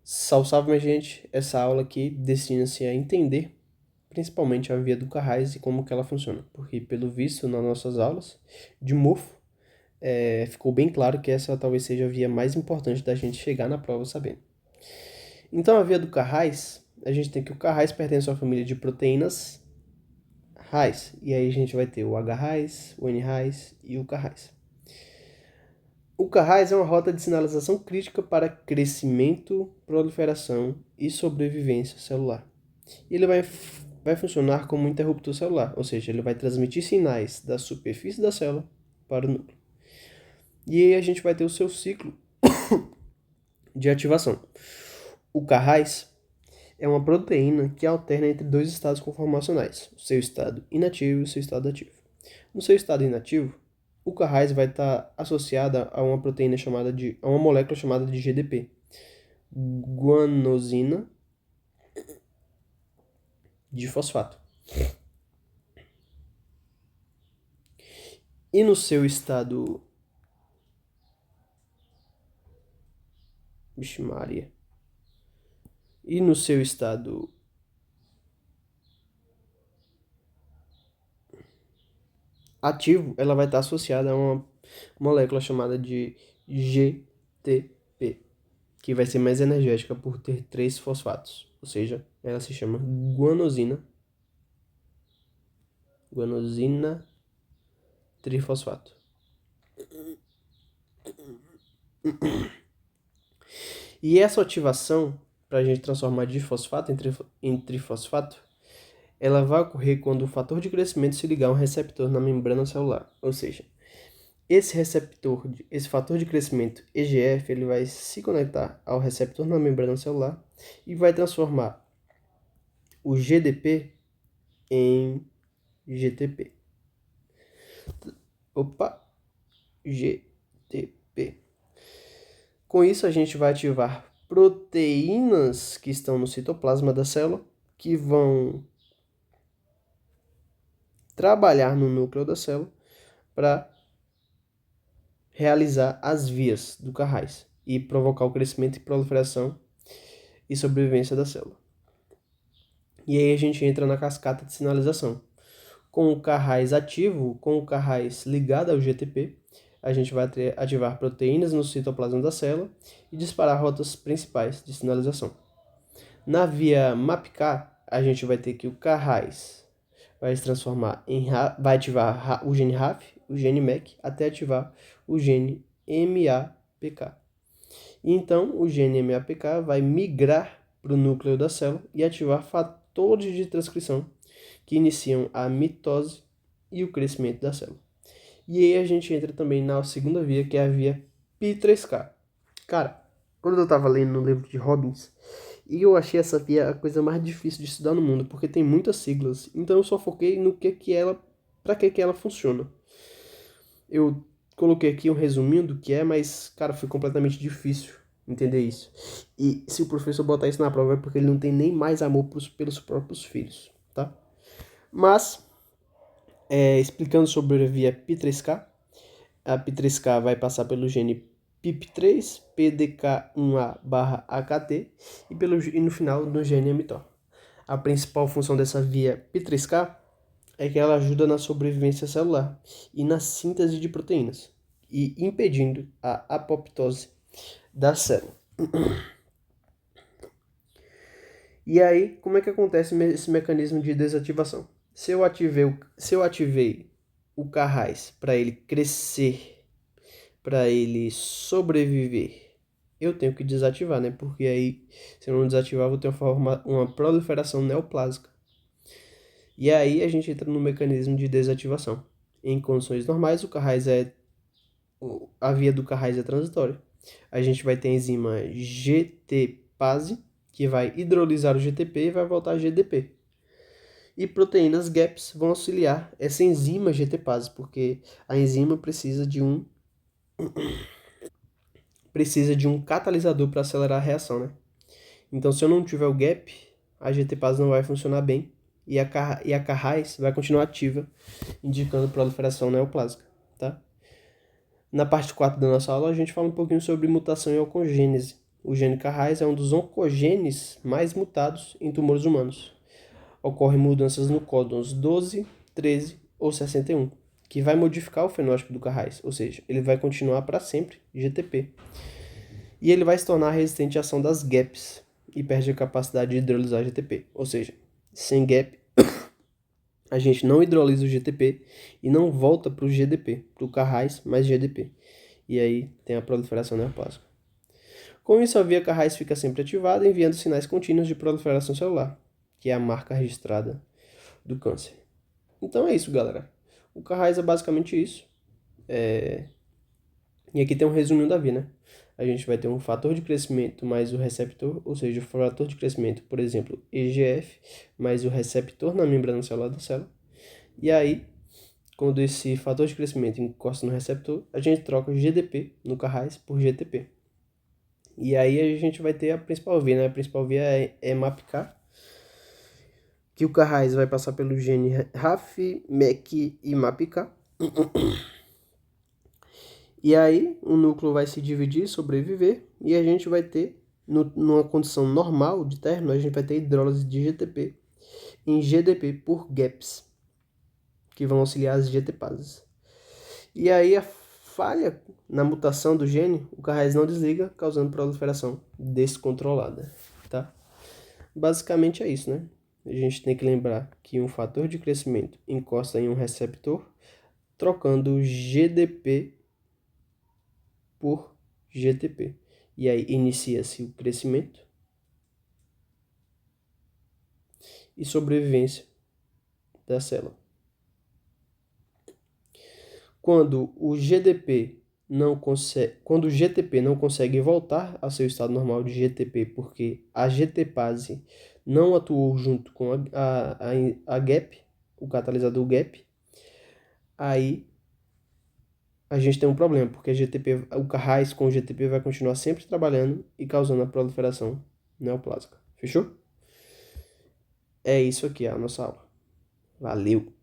Salve, salve, minha gente! Essa aula aqui destina-se a entender principalmente a via do Carrais e como que ela funciona, porque pelo visto nas nossas aulas de mofo ficou bem claro que essa talvez seja a via mais importante da gente chegar na prova sabendo. Então a via do Carrais, a gente tem que o Carrais pertence à família de proteínas Rais, e aí a gente vai ter o H-Rais, o N-Rais e o Carrais. O Carrais é uma rota de sinalização crítica para crescimento, proliferação e sobrevivência celular. Ele vai funcionar como um interruptor celular, ou seja, ele vai transmitir sinais da superfície da célula para o núcleo. E aí a gente vai ter o seu ciclo de ativação. O Carrais é uma proteína que alterna entre dois estados conformacionais, o seu estado inativo e o seu estado ativo. No seu estado inativo, o Carrais vai estar associada a uma proteína a uma molécula chamada de GDP, guanosina de fosfato. E no seu estado Vixe Maria. E no seu estado ativo, ela vai estar associada a uma molécula chamada de GTP, que vai ser mais energética por ter 3 fosfatos. Ou seja, ela se chama guanosina trifosfato. E essa ativação, para a gente transformar difosfato em trifosfato, ela vai ocorrer quando o fator de crescimento se ligar a um receptor na membrana celular. Ou seja, esse fator de crescimento EGF, ele vai se conectar ao receptor na membrana celular e vai transformar o GDP em GTP. GTP. Com isso, a gente vai ativar proteínas que estão no citoplasma da célula, que vão trabalhar no núcleo da célula para realizar as vias do Carrais e provocar o crescimento e proliferação e sobrevivência da célula. E aí a gente entra na cascata de sinalização. Com o Carrais ativo, com o Carrais ligado ao GTP, a gente vai ativar proteínas no citoplasma da célula e disparar rotas principais de sinalização. Na via MAPK, a gente vai ter que o Carrais vai se transformar vai ativar o gene RAF, o gene MEC, até ativar o gene MAPK. Então, o gene MAPK vai migrar para o núcleo da célula e ativar fatores de transcrição que iniciam a mitose e o crescimento da célula. E aí a gente entra também na segunda via, que é a via Pi3K. Cara, quando eu tava lendo no livro de Robbins, eu achei essa via a coisa mais difícil de estudar no mundo, porque tem muitas siglas. Então eu só foquei no para que ela funciona. Eu coloquei aqui um resuminho do que é, mas, cara, foi completamente difícil entender isso. E se o professor botar isso na prova é porque ele não tem nem mais amor pelos próprios filhos, tá? Mas, explicando sobre a via P3K, a P3K vai passar pelo gene PIP3, PDK1A/AKT e no final no gene mTOR. A principal função dessa via P3K é que ela ajuda na sobrevivência celular e na síntese de proteínas, e impedindo a apoptose da célula. E aí, como é que acontece esse mecanismo de desativação? Se eu ativei o Carrais para ele crescer, para ele sobreviver, eu tenho que desativar, né? Porque aí, se eu não desativar, eu vou ter uma proliferação neoplásica. E aí a gente entra no mecanismo de desativação. Em condições normais, a via do Carrais é transitória. A gente vai ter a enzima GTPase, que vai hidrolisar o GTP e vai voltar a GDP. E proteínas GAPs vão auxiliar essa enzima GTPase, porque a enzima precisa de um catalisador para acelerar a reação, né? Então, se eu não tiver o GAP, a GTPase não vai funcionar bem e a Carrais vai continuar ativa, indicando proliferação neoplásica, tá? Na parte 4 da nossa aula, a gente fala um pouquinho sobre mutação e oncogênese. o gene Carrais é um dos oncogenes mais mutados em tumores humanos. Ocorrem mudanças no códons 12, 13 ou 61, que vai modificar o fenótipo do Carrais, ou seja, ele vai continuar para sempre GTP. E ele vai se tornar resistente à ação das GAPs e perde a capacidade de hidrolisar GTP, ou seja, sem GAP a gente não hidrolisa o GTP e não volta para o GDP, para o Carrais mais GDP. E aí tem a proliferação neoplásica. Com isso, a via Carrais fica sempre ativada, enviando sinais contínuos de proliferação celular, que é a marca registrada do câncer. Então é isso, galera. O Carrais é basicamente isso. E aqui tem um resuminho da via, né? A gente vai ter um fator de crescimento mais o receptor, ou seja, o fator de crescimento, por exemplo, EGF, mais o receptor na membrana celular da célula. E aí, quando esse fator de crescimento encosta no receptor, a gente troca GDP no Carrais por GTP. E aí a gente vai ter a principal via, né? A principal via é MAPK, que o Carrais vai passar pelo gene RAF, MEC e MAPK. E aí o núcleo vai se dividir, sobreviver, e a gente vai ter, numa condição normal de término, a gente vai ter hidrólise de GTP em GDP por GAPs, que vão auxiliar as GTPases. E aí a falha na mutação do gene, o Carrais não desliga, causando proliferação descontrolada, tá? Basicamente é isso, né? A gente tem que lembrar que um fator de crescimento encosta em um receptor, trocando GDP por GTP. E aí inicia-se o crescimento e sobrevivência da célula. Quando o GTP não consegue voltar ao seu estado normal de GTP, porque a GTPase não atuou junto com a GAP, o catalisador GAP, aí a gente tem um problema, porque o Carrais com o GTP vai continuar sempre trabalhando e causando a proliferação neoplásica. Fechou? É isso aqui, a nossa aula. Valeu!